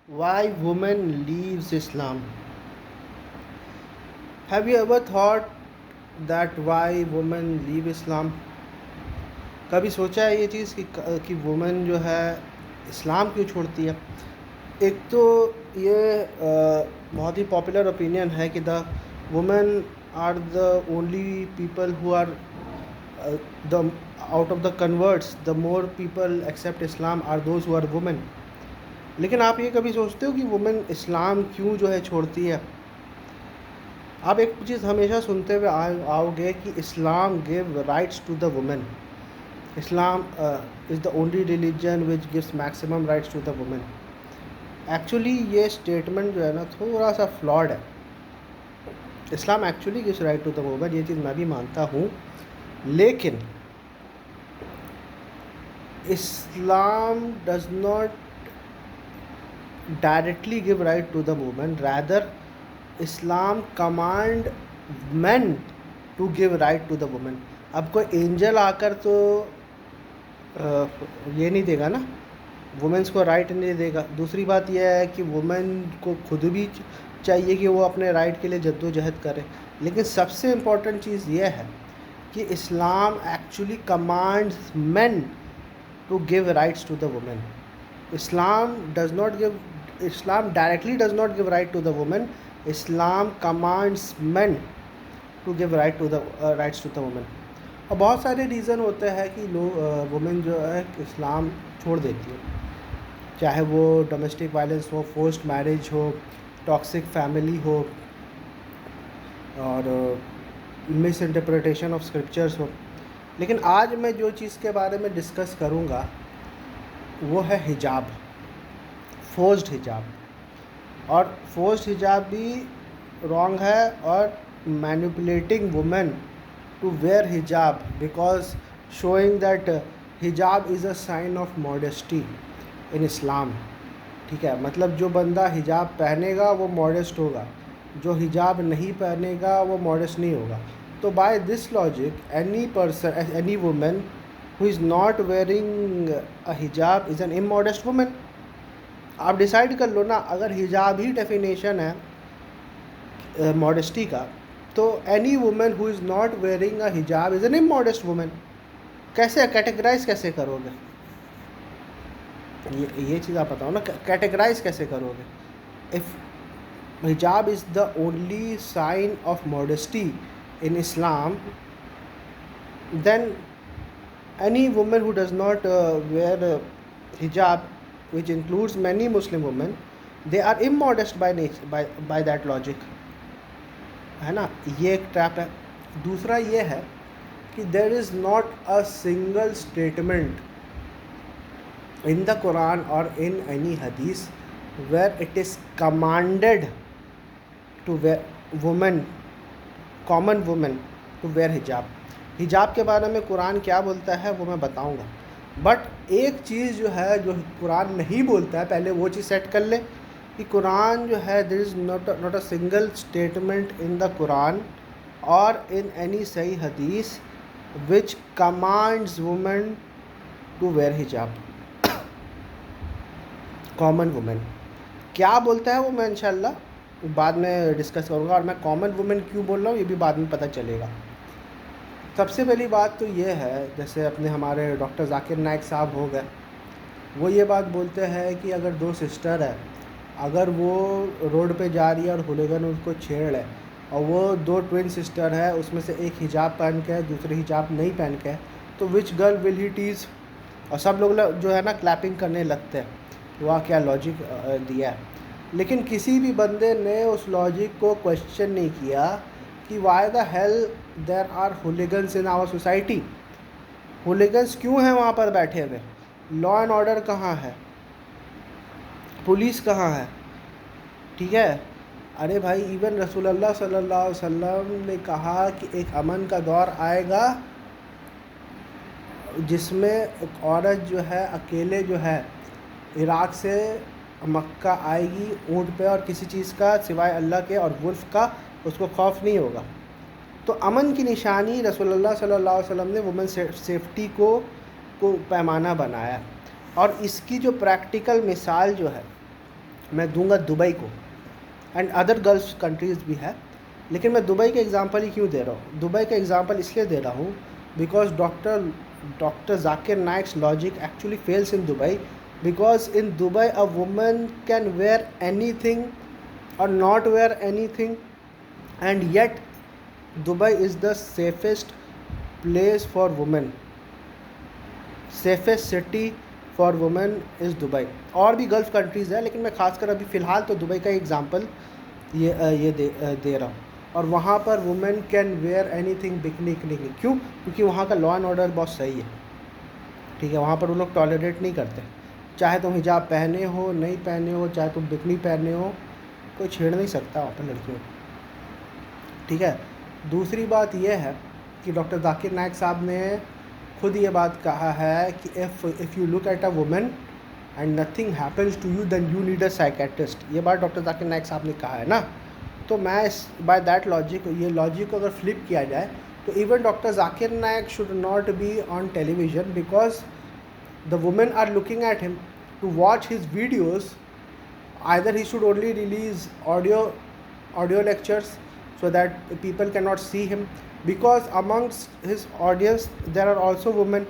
Why women leaves Islam? Have you ever thought that why women leave Islam? कभी सोचा है ये चीज़ कि वुमेन जो है इस्लाम क्यों छोड़ती है? एक तो ये बहुत ही पॉपुलर ओपिनियन है कि the women are the only people who are the out of the converts the more people accept Islam are those who are women. लेकिन आप ये कभी सोचते हो कि वुमेन इस्लाम क्यों जो है छोड़ती है? आप एक चीज़ हमेशा सुनते हुए आओगे कि Islam give rights to the women. Islam is the only religion which gives maximum rights to the women. Actually ये स्टेटमेंट जो है ना थोड़ा सा फ्लॉड है। Islam actually gives right to the women, ये चीज़ मैं भी मानता हूँ, लेकिन Islam does not directly give right to the women, rather Islam command man to give right to the women. अब कोई एंजल आकर तो ये नहीं देगा ना, वुमेन्स को राइट नहीं देगा। दूसरी बात यह है कि वुमेन को खुद भी चाहिए कि वो अपने राइट के लिए जद्दोजहद करे। लेकिन सबसे इम्पॉर्टेंट चीज़ यह है कि Islam actually commands men to give rights to the women. Islam directly does not give right to the women. Islam commands men to give rights to the women. और बहुत सारे रीज़न होते हैं कि वुमेन जो है इस्लाम छोड़ देती है, चाहे वो डोमेस्टिक वायलेंस हो, फोर्स्ड मैरिज हो, टॉक्सिक फैमिली हो, और मिस इंटरप्रिटेशन ऑफ स्क्रिप्चर्स हो। लेकिन आज मैं जो चीज़ के बारे में डिस्कस करूँगा वो है हिजाब, फोर्स्ड हिजाब। और फोर्स्ड हिजाब भी रॉन्ग है, और manipulating women to wear hijab because showing that hijab is a sign of modesty in Islam. ठीक है, मतलब जो बंदा हिजाब पहनेगा वो मॉडेस्ट होगा, जो हिजाब नहीं पहनेगा वो मॉडेस्ट नहीं होगा। तो by this logic any women who is not wearing a hijab is an immodest women. आप डिसाइड कर लो ना, अगर हिजाब ही डेफिनेशन है मॉडेस्टी का, तो any women who is not wearing a hijab is an immodest women. कैसे कैटेगराइज कैसे करोगे? ये चीज़ आप बताओ ना, कैटेगराइज कैसे करोगे? If hijab is the only sign of modesty in Islam, then any woman who does not wear hijab, which includes many Muslim women, they are immodest by nature, by that logic, है ना? ये एक trap है। दूसरा ये है कि there is not a single statement in the Quran or in any hadith where it is commanded to wear common women to wear hijab। हिजाब के बारे में कुरान क्या बोलता है वो मैं बताऊंगा, बट एक चीज़ जो है जो कुरान नहीं बोलता है, पहले वो चीज़ सेट कर ले कि कुरान जो है there is not a single statement in the Quran और इन एनी सही हदीस which commands women to wear hijab, common women. क्या बोलता है वो मैं इंशाल्लाह बाद में डिस्कस करूँगा, और मैं कॉमन वुमेन क्यों बोल रहा हूँ ये भी बाद में पता चलेगा। सबसे पहली बात तो ये है, जैसे अपने हमारे डॉक्टर जाकिर नाइक साहब हो गए, वो ये बात बोलते हैं कि अगर दो सिस्टर है, अगर वो रोड पे जा रही है और हुलिगन उसको छेड़ है, और वो दो ट्विन सिस्टर है, उसमें से एक हिजाब पहन के है, दूसरी हिजाब नहीं पहन के है, तो विच गर्ल विल ही टीज़? और सब लोग जो है ना क्लैपिंग करने लगते हैं, वाह क्या लॉजिक दिया है। लेकिन किसी भी बंदे ने उस लॉजिक को क्वेश्चन नहीं किया कि why the hell there are hooligans in our society. Hooligans क्यों हैं वहाँ पर बैठे हुए? लॉ एंड ऑर्डर कहाँ है? पुलिस कहाँ है? ठीक है, अरे भाई इवन रसूलुल्लाह सल्लल्लाहु अलैहि वसल्लम ने कहा कि एक अमन का दौर आएगा जिसमें एक औरत जो है अकेले जो है इराक़ से मक्का आएगी ऊँट पे, और किसी चीज़ का सिवाय अल्लाह के और वुल्फ का उसको खौफ नहीं होगा। तो अमन की निशानी रसूलुल्लाह सल्लल्लाहु अलैहि वसल्लम ने वुमेन सेफ्टी को पैमाना बनाया। और इसकी जो प्रैक्टिकल मिसाल जो है मैं दूंगा दुबई को, एंड अदर गल्फ कंट्रीज़ भी है, लेकिन मैं दुबई का एग्ज़ाम्पल ही क्यों दे रहा हूँ? दुबई का एग्ज़ाम्पल इसलिए दे रहा हूँ because doctor Zakir Naik's logic actually fails in Dubai, because in Dubai a woman can wear anything और not wear anything, and yet Dubai is the safest place for women, safest city for women is Dubai. और भी gulf countries है, लेकिन मैं खासकर अभी फ़िलहाल तो दुबई का एग्ज़ाम्पल ये दे रहा हूँ। और वहाँ पर women can wear any thing bikini, क्यों? क्योंकि वहाँ का लॉ एंड ऑर्डर बहुत सही है, ठीक है। वहाँ पर वो लोग टॉलरेट नहीं करते, चाहे तुम हिजाब पहने हो नहीं पहने हो, चाहे तुम बिकनी पहने हो, कोई छेड़ नहीं सकता वहाँ पर लड़कियों को, ठीक है। दूसरी बात यह है कि डॉक्टर जाकिर नाइक साहब ने खुद ये बात कहा है कि if you look at a women and nothing happens to you then you need a psychiatrist. ये बात डॉक्टर जाकिर नाइक साहब ने कहा है ना। तो मैं बाय दैट लॉजिक, ये लॉजिक को अगर फ्लिप किया जाए तो even doctor Zakir Naik should not be on television, because the women are looking at him to watch his videos. either he should only release audio lectures so that people cannot see him, because amongst his audience there are also women.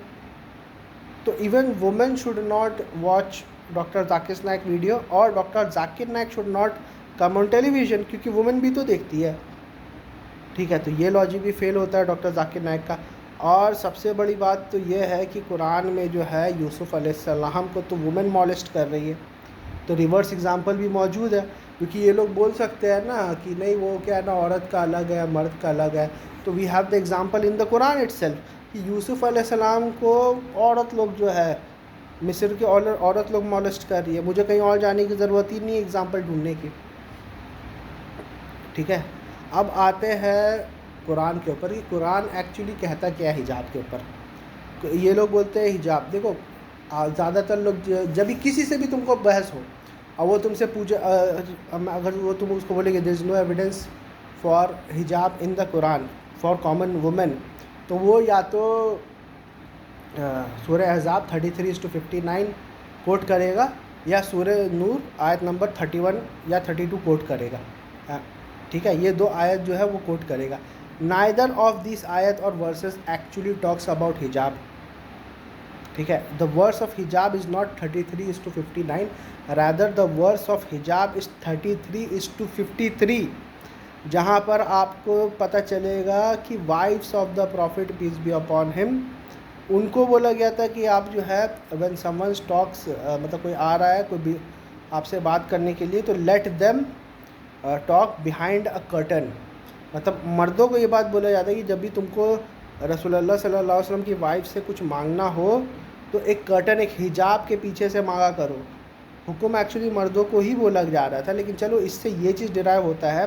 So even women should not watch Dr. Zakir Naik video, और Dr. Zakir Naik should not come on television, क्योंकि women भी तो देखती है, ठीक है। तो ये लॉजिक भी फेल होता है डॉक्टर जाकिर नाइक का। और सबसे बड़ी बात तो ये है कि कुरान में जो है यूसुफ़ अलैहिस्सलाम को तो वुमेन मॉलेस्ट कर रही है, तो रिवर्स एग्जांपल भी मौजूद है। क्योंकि ये लोग बोल सकते हैं ना कि नहीं वो क्या है ना, औरत का अलग है मर्द का अलग है, तो we have the example in the Quran itself कि यूसुफ़ अलैहिस्सलाम को औरत लोग जो है मिस्र की औरत लोग मॉलेस्ट कर रही है। मुझे कहीं और जाने की ज़रूरत ही नहीं है एग्जांपल ढूंढने की, ठीक है। अब आते हैं कुरान के ऊपर कि कुरान एक्चुअली कहता क्या है हिजाब के ऊपर। ये लोग बोलते हैं हिजाब, देखो ज़्यादातर लोग जब भी किसी से भी तुमको बहस हो और वो तुमसे पूछे, अगर वो तुम उसको बोलेंगे there is no evidence for hijab in the Quran for common women, तो वो या तो सूरह अहज़ाब 33:59 कोट करेगा या सूरह नूर आयत नंबर 31 या 32 कोट करेगा, ठीक है। ये दो आयत जो है वो कोट करेगा। नाइदर ऑफ दिस आयत और versus actually talks about hijab, ठीक है। The verse of hijab is not 33:59, rather the verse of hijab is 33:53, जहाँ पर आपको पता चलेगा कि wives of the prophet peace be upon him, उनको बोला गया था कि आप जो है व्हेन समवन टॉक्स, मतलब कोई आ रहा है कोई भी आपसे बात करने के लिए, तो let them talk behind a curtain. मतलब मर्दों को ये बात बोला जाता है कि जब भी तुमको रसूलुल्लाह सल्लल्लाहु अलैहि वसल्लम की वाइफ से कुछ मांगना हो तो एक कर्टन, एक हिजाब के पीछे से मांगा करो। हुक्म एक्चुअली मर्दों को ही बोला जा रहा था, लेकिन चलो इससे ये चीज़ डिराइव होता है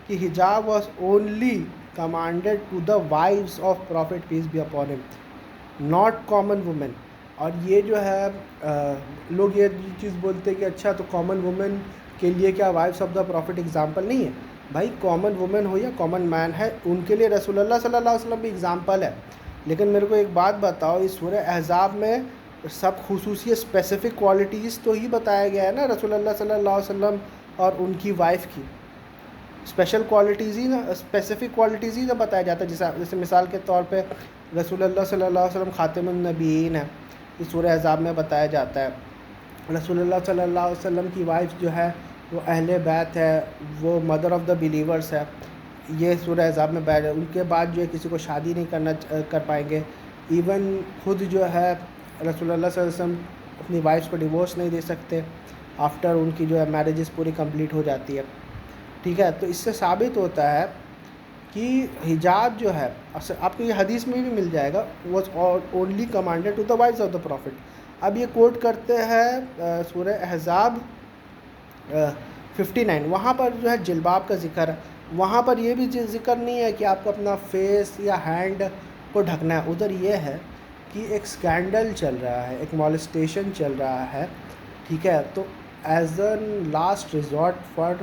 कि hijab was only commanded to the wives of prophet peace be upon him, not common women. और ये जो है लोग ये चीज़ बोलते हैं कि अच्छा तो कॉमन वुमेन के लिए क्या wives of the prophet example नहीं है? भाई कॉमन वुमेन हो या कॉमन मैन है, उनके लिए रसूलुल्लाह सल्लल्लाहु अलैहि वसल्लम भी एग्जाम्पल है। लेकिन मेरे को एक बात बताओ, इस सूरह अहज़ाब में सब खुसूसी स्पेसिफ़िक क्वालिटीज़ तो ही बताया गया है ना रसूलुल्लाह सल्लल्लाहु अलैहि वसल्लम और उनकी वाइफ की स्पेशल क्वालिटीज़ ही ना, स्पेसिफ़िक क्वालिटीज़ ही ना बताया जाता है। जैसे मिसाल के तौर पे रसूलुल्लाह सल्लल्लाहु अलैहि वसल्लम खातिमुन नबीयीन है, इस सूरह अहज़ाब में बताया जाता है। रसूलुल्लाह सल्लल्लाहु अलैहि वसल्लम की वाइफ जो है वो अहले बैत है, वो मदर ऑफ़ द बिलीवर्स है, ये सूरह अहज़ाब में बैठ है। उनके बाद जो है किसी को शादी नहीं कर पाएंगे। इवन खुद जो है रसूलुल्लाह सल्लल्लाहु अलैहि वसल्लम अपनी वाइफ्स को डिवोर्स नहीं दे सकते आफ्टर उनकी जो है मैरिजेस पूरी कंप्लीट हो जाती है, ठीक है। तो इससे साबित होता है कि हिजाब जो है आपको ये हदीस में भी मिल जाएगा, was only commanded to the wives of the prophet. अब ये कोट करते हैं सूरह अहज़ाब 59, वहाँ पर जो है जिल्बाब का ज़िक्र है। वहाँ पर ये भी ज़िक्र नहीं है कि आपको अपना फेस या हैंड को ढकना है। उधर ये है कि एक स्कैंडल चल रहा है, एक मॉलेस्टेशन चल रहा है, ठीक है। तो as an last resort for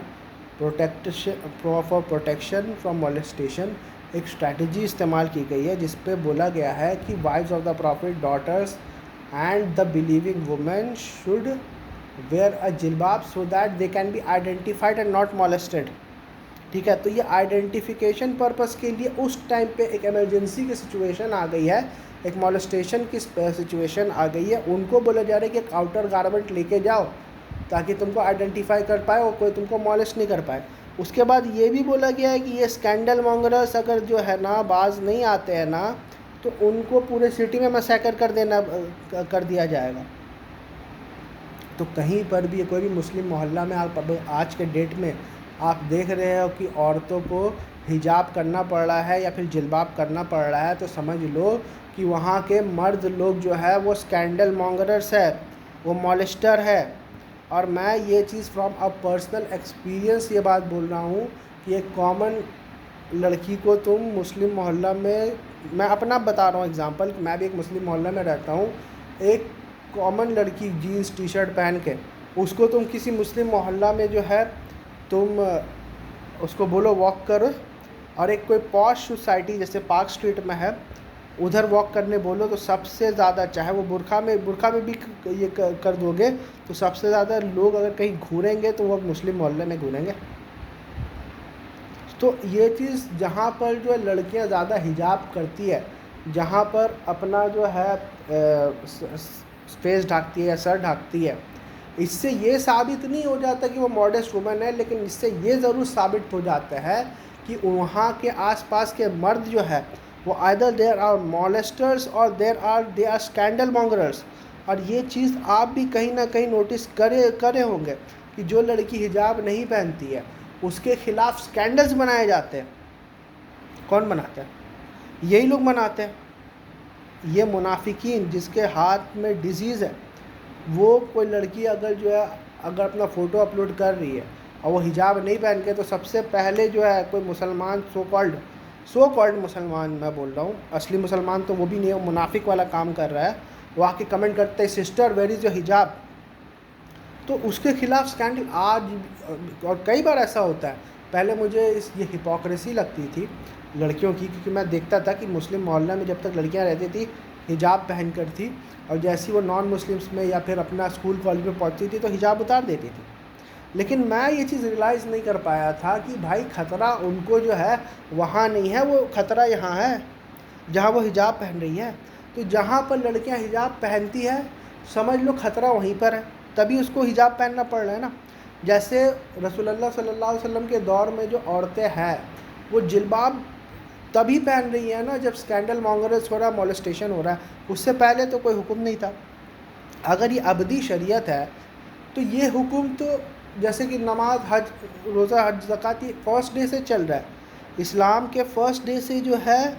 protection from molestation एक स्ट्रैटेजी इस्तेमाल की गई है, जिस पे बोला गया है कि wives of the prophet, daughters and the believing women should wear a jilbab so that they can be identified and not molested. ठीक है, तो ये आइडेंटिफिकेशन पर्पस के लिए उस टाइम पे एक इमरजेंसी की सिचुएशन आ गई है, एक मॉलेस्टेशन की सिचुएशन आ गई है, उनको बोला जा रहा है कि एक आउटर गारमेंट लेके जाओ ताकि तुमको आइडेंटिफाई कर पाए और कोई तुमको मॉलेस्ट नहीं कर पाए। उसके बाद ये भी बोला गया है कि ये स्कैंडल मॉन्गरर्स अगर जो है ना बाज नहीं आते हैं ना, तो उनको पूरे सिटी में मैसेकर कर दिया जाएगा। तो कहीं पर भी कोई भी मुस्लिम मोहल्ला में आप आज के डेट में आप देख रहे हो कि औरतों को हिजाब करना पड़ रहा है या फिर जिलबाब करना पड़ रहा है, तो समझ लो कि वहाँ के मर्द लोग जो है वो स्कैंडल मॉन्गरर्स है, वो मॉलेस्टर है। और मैं ये चीज़ फ्रॉम अ पर्सनल एक्सपीरियंस ये बात बोल रहा हूँ कि एक कॉमन लड़की को तुम मुस्लिम मोहल्ला में, मैं अपना बता रहा हूँ एग्जांपल, मैं भी एक मुस्लिम मोहल्ला में रहता हूँ, एक कॉमन लड़की जीन्स टी शर्ट पहन के उसको तुम किसी मुस्लिम मोहल्ला में जो है तुम उसको बोलो वॉक करो, और एक कोई पॉश सोसाइटी जैसे पार्क स्ट्रीट में है उधर वॉक करने बोलो, तो सबसे ज़्यादा, चाहे वो बुरखा में भी ये कर दोगे, तो सबसे ज़्यादा लोग अगर कहीं घूरेंगे तो वो मुस्लिम मोहल्ले में घूरेंगे। तो ये चीज़ जहाँ पर जो है लड़कियाँ ज़्यादा हिजाब करती है, जहाँ पर अपना जो है फेस ढकती है या सर ढकती है, इससे ये साबित नहीं हो जाता कि वो मॉडेस्ट वुमेन है, लेकिन इससे ये ज़रूर साबित हो जाता है कि वहाँ के आसपास के मर्द जो है वो आइदर देयर आर मॉलेस्टर्स और दे आर स्कैंडल मॉन्गरर्स। और ये चीज़ आप भी कहीं ना कहीं नोटिस करे होंगे कि जो लड़की हिजाब नहीं पहनती है उसके खिलाफ स्कैंडल्स बनाए जाते हैं। कौन बनाते हैं? यही लोग बनाते हैं, ये मुनाफिकीन जिसके हाथ में डिजीज़ है। वो कोई लड़की अगर जो है अगर अपना फ़ोटो अपलोड कर रही है और वो हिजाब नहीं पहन के, तो सबसे पहले जो है कोई मुसलमान सो कॉल्ड मुसलमान, मैं बोल रहा हूँ असली मुसलमान तो वो भी नहीं है, वो मुनाफिक वाला काम कर रहा है, वो आके कमेंट करते हैं सिस्टर वेयर इज़ योर हिजाब, तो उसके खिलाफ स्कैंडल आज। और कई बार ऐसा होता है, पहले मुझे ये हिपोक्रेसी लगती थी लड़कियों की, क्योंकि मैं देखता था कि मुस्लिम मोहल्ला में जब तक लड़कियां रहती थी हिजाब पहन कर थी, और जैसे वो नॉन मुस्लिम्स में या फिर अपना स्कूल कॉलेज में पढ़ती थी तो हिजाब उतार देती थी। लेकिन मैं ये चीज़ रियलाइज़ नहीं कर पाया था कि भाई ख़तरा उनको जो है वहाँ नहीं है, वो ख़तरा यहाँ है जहाँ वो हिजाब पहन रही है। तो जहाँ पर लड़कियाँ हिजाब पहनती है समझ लो ख़तरा वहीं पर है, तभी उसको हिजाब पहनना पड़ रहा है ना। जैसे रसूलुल्लाह सल्लल्लाहु अलैहि वसल्लम के दौर में जो औरतें हैं वो जिल्बाब तभी पहन रही है ना जब स्कैंडल मॉन्गरस हो रहा है, मॉलेस्टेशन हो रहा है, उससे पहले तो कोई हुक्म नहीं था। अगर ये अबदी शरीयत है तो ये हुक्म तो जैसे कि नमाज, हज, रोज़ा, हज, ज़कात ये फ़र्स्ट डे से चल रहा है, इस्लाम के फ़र्स्ट डे से जो है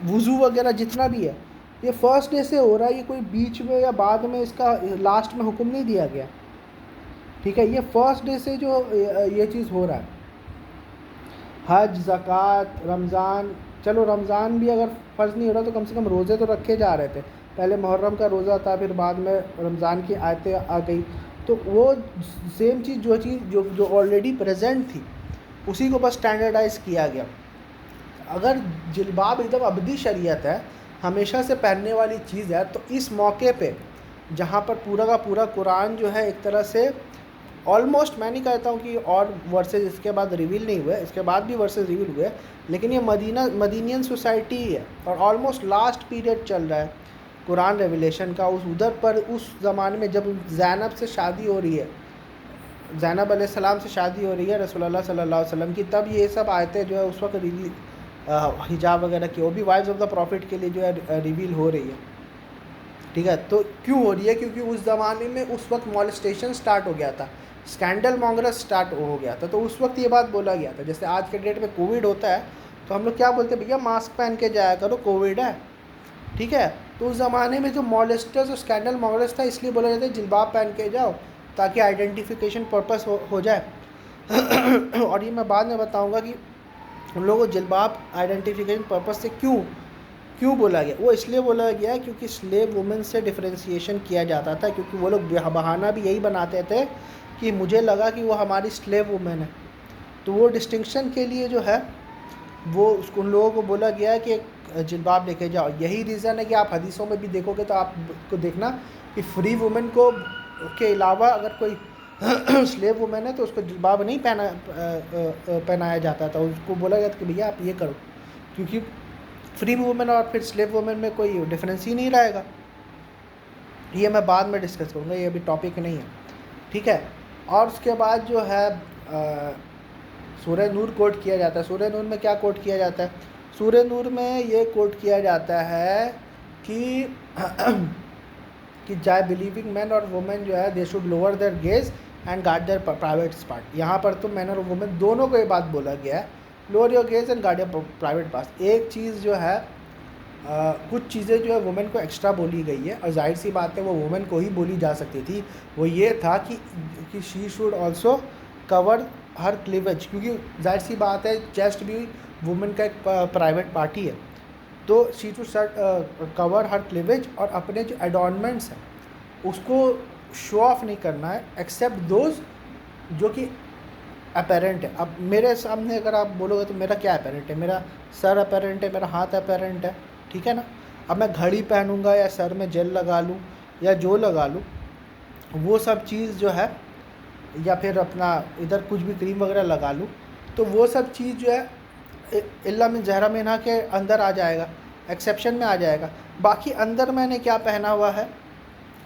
वज़ू वगैरह जितना भी है ये फ़र्स्ट डे से हो रहा है, ये कोई बीच में या बाद में इसका लास्ट में हुक्म नहीं दिया गया। ठीक है, ये फ़र्स्ट डे से जो ये चीज़ हो रहा है। हज, ज़कात, रमज़ान, चलो रमज़ान भी अगर फ़र्ज़ नहीं हो रहा तो कम से कम रोज़े तो रखे जा रहे थे, पहले मुहर्रम का रोज़ा था, फिर बाद में रमज़ान की आयतें आ गई, तो वो सेम चीज़ जो ऑलरेडी प्रेजेंट थी उसी को बस स्टैंडर्डाइज़ किया गया। अगर जिल्बाब एकदम अबदी शरीयत है, हमेशा से पहनने वाली चीज़ है, तो इस मौके पे जहाँ पर पूरा का पूरा कुरान जो है एक तरह से ऑलमोस्ट, मैं नहीं कहता हूँ कि और वर्सेस इसके बाद रिवील नहीं हुए, इसके बाद भी वर्सेस रिवील हुए, लेकिन ये मदीनियन सोसाइटी ही है और ऑलमोस्ट लास्ट पीरियड चल रहा है कुरान रेवलेशन का। उधर पर उस ज़माने में जब ज़ैनब से शादी हो रही है, ज़ैनब अलैहिस्सलाम से शादी हो रही है रसूलुल्लाह सल्लल्लाहु अलैहि वसल्लम की, तब ये सब आयतें जो है उस वक्त हिजाब वगैरह की, वो भी वाइफ्स ऑफ द प्रॉफिट के लिए जो है रिवील हो रही है। ठीक है, तो क्यों हो रही है? क्योंकि उस ज़माने में उस वक्त मॉलेस्टेशन स्टार्ट हो गया था, स्कैंडल मॉन्गरस स्टार्ट हो गया था, तो उस वक्त ये बात बोला गया था। जैसे आज के डेट में कोविड होता है तो हम लोग क्या बोलते हैं, भैया मास्क पहन के जाया करो, कोविड है। ठीक है, तो उस ज़माने में जो मॉलेस्टर्स और स्कैंडल मॉन्गरस था इसलिए बोला जाता है जिल्बाब पहन के जाओ ताकि आइडेंटिफिकेशन पर्पस हो जाए। और ये मैं बाद में बताऊँगा कि हम लोगों को जिल्बाब आइडेंटिफिकेशन पर्पस से क्यों बोला गया। वो इसलिए बोला गया क्योंकि स्लेव वुमेन से डिफरेंशिएशन किया जाता था, क्योंकि वो लोग बहाना भी यही बनाते थे कि मुझे लगा कि वो हमारी स्लेव वुमेन है, तो वो डिस्टिंक्शन के लिए जो है वो उन लोगों को बोला गया कि जिल्बाब लेके जाओ। यही रीज़न है कि आप हदीसों में भी देखोगे तो आपको देखना कि फ्री वुमेन को के अलावा अगर कोई स्लेव वुमेन है तो उसको जिल्बाब नहीं पहनाया जाता था, उसको बोला जाता कि भैया आप ये करो, क्योंकि फ्री वुमेन और फिर स्लेव वुमेन में कोई डिफरेंस ही नहीं रहेगा। ये मैं बाद में डिस्कस करूँगा, ये अभी टॉपिक नहीं है, ठीक है। और उसके बाद जो है सूरह नूर कोट किया जाता है। सूरह नूर में क्या कोट किया जाता है? सूरह नूर में ये कोट किया जाता है कि कि चाहे बिलीविंग मैन और वुमेन जो है they should lower their gaze and guard their private part. यहाँ पर तो मैन और वुमेन दोनों को ये बात बोला गया है, lower your gauge and guard your private part. एक चीज़ जो है कुछ चीज़ें जो है वुमेन को एक्स्ट्रा बोली गई है, और जाहिर सी बात है वो वुमेन को ही बोली जा सकती थी। वो ये था कि she should also cover her cleavage, क्योंकि जाहिर सी बात है चेस्ट भी वुमेन का एक प्राइवेट पार्ट ही है। तो she to cover her cleavage, और अपने जो एडॉर्नमेंट्स हैं उसको शो ऑफ नहीं करना है, एक्सेप्ट दोज जो कि अपेरेंट है। अब मेरे सामने अगर आप बोलोगे तो मेरा क्या अपेरेंट है? मेरा सर अपेरेंट है, मेरा हाथ अपेरेंट है, ठीक है ना। अब मैं घड़ी पहनूंगा या सर में जेल लगा लूँ या जो लगा लूँ, वो सब चीज़ जो है, या फिर अपना इधर कुछ भी क्रीम वगैरह लगा लूँ, तो वो सब चीज़ जो है इल्ला मिन ज़हरा मिन्हा के अंदर आ जाएगा, एक्सेप्शन में आ जाएगा। बाकी अंदर मैंने क्या पहना हुआ है,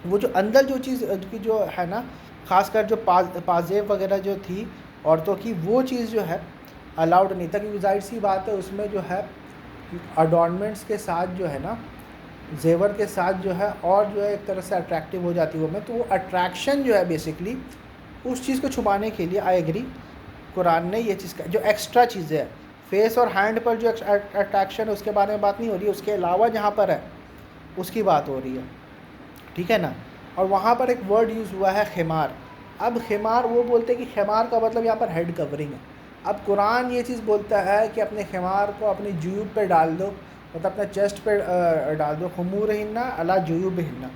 वो जो अंदर जो चीज़ की जो है ना, ख़ासकर जो पाजेब वगैरह जो थी औरतों की, वो चीज़ जो है अलाउड नहीं था, क्योंकि जाहिर सी बात है उसमें जो है अडॉर्नमेंट्स के साथ जो है ना, जेवर के साथ जो है, और जो है एक तरह से अट्रैक्टिव हो जाती है वो में, तो वो अट्रैक्शन जो है बेसिकली उस चीज़ को छुपाने के लिए, आई एग्री, कुरान ने ये चीज़ का जो एक्स्ट्रा चीज़ें है, फेस और हैंड पर जो अट्रैक्शन है उसके बारे में बात नहीं हो रही है, उसके अलावा जहाँ पर है उसकी बात हो रही है, ठीक है ना। और वहाँ पर एक वर्ड यूज़ हुआ है खिमार। अब खिमार वो बोलते हैं कि खिमार का मतलब यहाँ पर हेड कवरिंग है। अब कुरान ये चीज़ बोलता है कि अपने खिमार को अपनी जुयूब पे डाल दो, मतलब अपने चेस्ट पे डाल दो, खमूर हिन्ना अला जुयूब हिन्ना।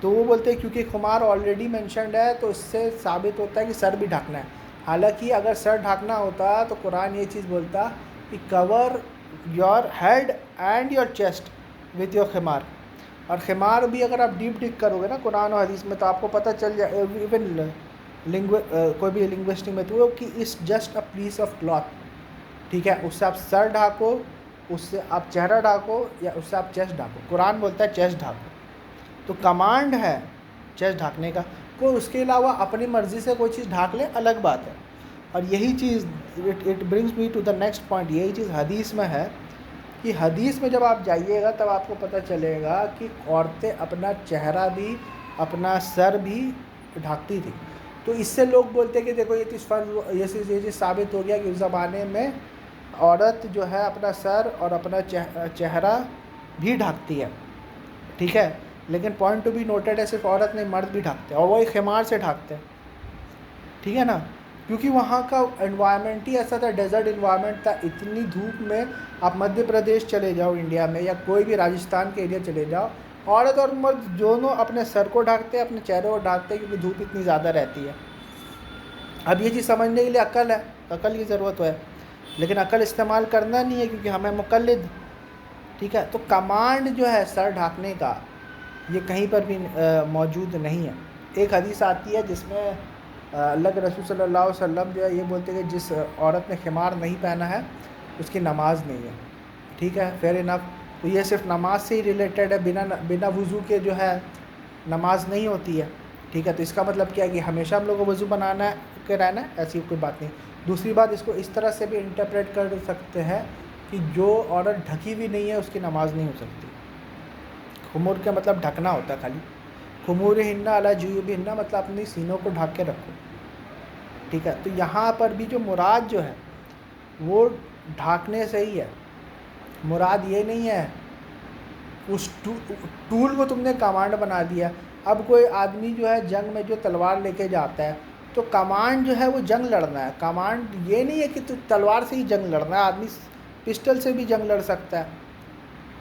तो वो बोलते हैं क्योंकि खुमार ऑलरेडी मेंशन्ड है तो इससे साबित होता है कि सर भी ढकना है। हालांकि अगर सर ढकना होता तो कुरान ये चीज़ बोलता कि cover your head and your chest with your khimar. और खिमार भी अगर आप डीप डिक करोगे ना कुरान और हदीस में तो आपको पता चल जाए, इवन कोई भी लिंग्विस्टिक में, तो कि it's just a piece of cloth, ठीक है। उससे आप सर ढाको, उससे आप चेहरा ढाको, या उससे आप चेस्ट ढाको। कुरान बोलता है चेस्ट ढाको, तो कमांड है चेस्ट ढाकने का। कोई उसके अलावा अपनी मर्ज़ी से कोई चीज़ ढाक ले, अलग बात है। और यही चीज़ it brings me to the next point, यही चीज़ हदीस में है कि हदीस में जब आप जाइएगा तब आपको पता चलेगा कि औरतें अपना चेहरा भी, अपना सर भी ढाकती थी। तो इससे लोग बोलते हैं कि देखो ये चीज़ साबित हो गया कि उस ज़माने में औरत जो है अपना सर और अपना चेहरा भी ढाकती है, ठीक है। लेकिन पॉइंट टू बी नोटेड है, सिर्फ औरत नहीं मर्द भी ढाकते हैं, और वही खिमार से ढाकते हैं, ठीक है ना। क्योंकि वहाँ का एनवायरनमेंट ही ऐसा था, डेजर्ट एनवायरनमेंट था। इतनी धूप में आप मध्य प्रदेश चले जाओ इंडिया में, या कोई भी राजस्थान के एरिया चले जाओ, औरत और मर्द दोनों अपने सर को ढाकते हैं, अपने चेहरे को ढाकते हैं, क्योंकि धूप इतनी ज़्यादा रहती है। अब ये चीज़ समझने के लिए अक्ल है, अक्ल की ज़रूरत है, लेकिन अक्ल इस्तेमाल करना नहीं है क्योंकि हमें मुक़ल्लिद, ठीक है। तो कमांड जो है सर ढाकने का ये कहीं पर भी मौजूद नहीं है। एक हदीस आती है जिसमें अल्लाह के रसूल सल्लल्लाहु अलैहि वसल्लम जो है ये बोलते हैं कि जिस औरत ने खिमार नहीं पहना है उसकी नमाज नहीं है, ठीक है, फेयर इनफ। तो ये सिर्फ नमाज से ही रिलेटेड है, बिना वज़ू के जो है नमाज नहीं होती है, ठीक है। तो इसका मतलब क्या है कि हमेशा हम लोग को वज़ू बनाना है के रहना है, ऐसी कोई बात नहीं। दूसरी बात, इसको इस तरह से भी इंटरप्रेट कर सकते हैं कि जो औरत ढकी हुई नहीं है उसकी नमाज नहीं हो सकती। खुमूर का मतलब ढकना होता है खाली, खुमूर हिन्ना अला जुयूब हिन्ना मतलब अपनी सीनों को ढक के रखो, ठीक है। तो यहाँ पर भी जो मुराद जो है वो ढाकने से ही है, मुराद ये नहीं है उस टूल को तुमने कमांड बना दिया। अब कोई आदमी जो है जंग में जो तलवार लेके जाता है तो कमांड जो है वो जंग लड़ना है, कमांड ये नहीं है कि तू तलवार से ही जंग लड़ना है। आदमी पिस्टल से भी जंग लड़ सकता है,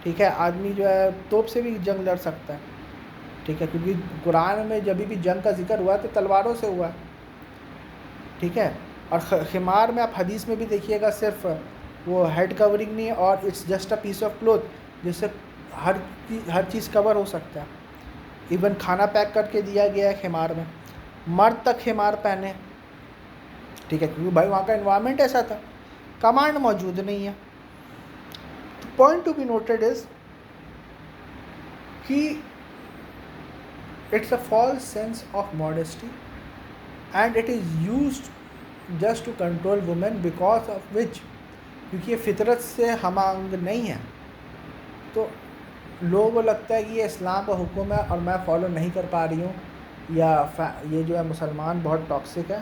ठीक है, आदमी जो है तोप से भी जंग लड़ सकता है, ठीक है, क्योंकि कुरान में जब भी जंग का जिक्र हुआ तो तलवारों से हुआ, ठीक है। और खिमार में आप हदीस में भी देखिएगा सिर्फ वो हेड कवरिंग नहीं है, और it's just a piece of cloth, जिससे हर चीज़ कवर हो सकता है। इवन खाना पैक करके दिया गया है खिमार में। मर्द तक खिमार पहने, ठीक है, क्योंकि भाई वहाँ का एनवायरनमेंट ऐसा था, कमांड मौजूद नहीं है। तो point to be noted is कि it's a false sense of modesty and it is used just to control women because of which, क्योंकि ये फितरत से हम नहीं है, तो लोगों को लगता है कि ये इस्लाम का हुक्म है और मैं फॉलो नहीं कर पा रही हूँ, या ये जो है मुसलमान बहुत टॉक्सिक है,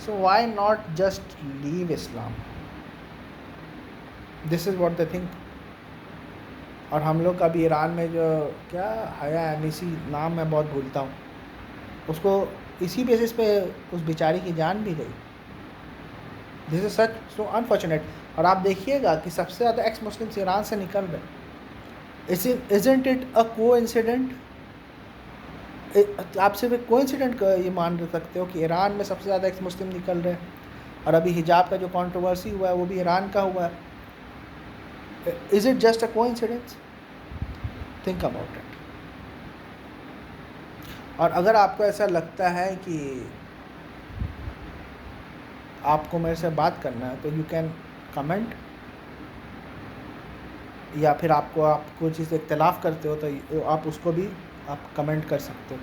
so why not just leave Islam, this is what they think. और हम लोग का भी ईरान में जो क्या हया एनिसी नाम मैं बहुत भूलता हूँ, उसको इसी बेसिस पे उस बेचारी की जान भी गई। This is such so unfortunate. और आप देखिएगा कि सबसे ज़्यादा एक्स मुस्लिम्स ईरान से निकल रहे। Isn't it a coincident? आप सिर्फ एक कोइंसिडेंट ये मान सकते हो कि ईरान में सबसे ज़्यादा एक्स मुस्लिम निकल रहे हैं, और अभी हिजाब का जो कंट्रोवर्सी हुआ है वो भी ईरान का हुआ है। Is it just a coincidence? Think about it. और अगर आपको ऐसा लगता है कि आपको मेरे से बात करना है तो यू कैन कमेंट, या फिर आप कोई चीज़ इख्तलाफ करते हो तो आप उसको भी आप कमेंट कर सकते हो।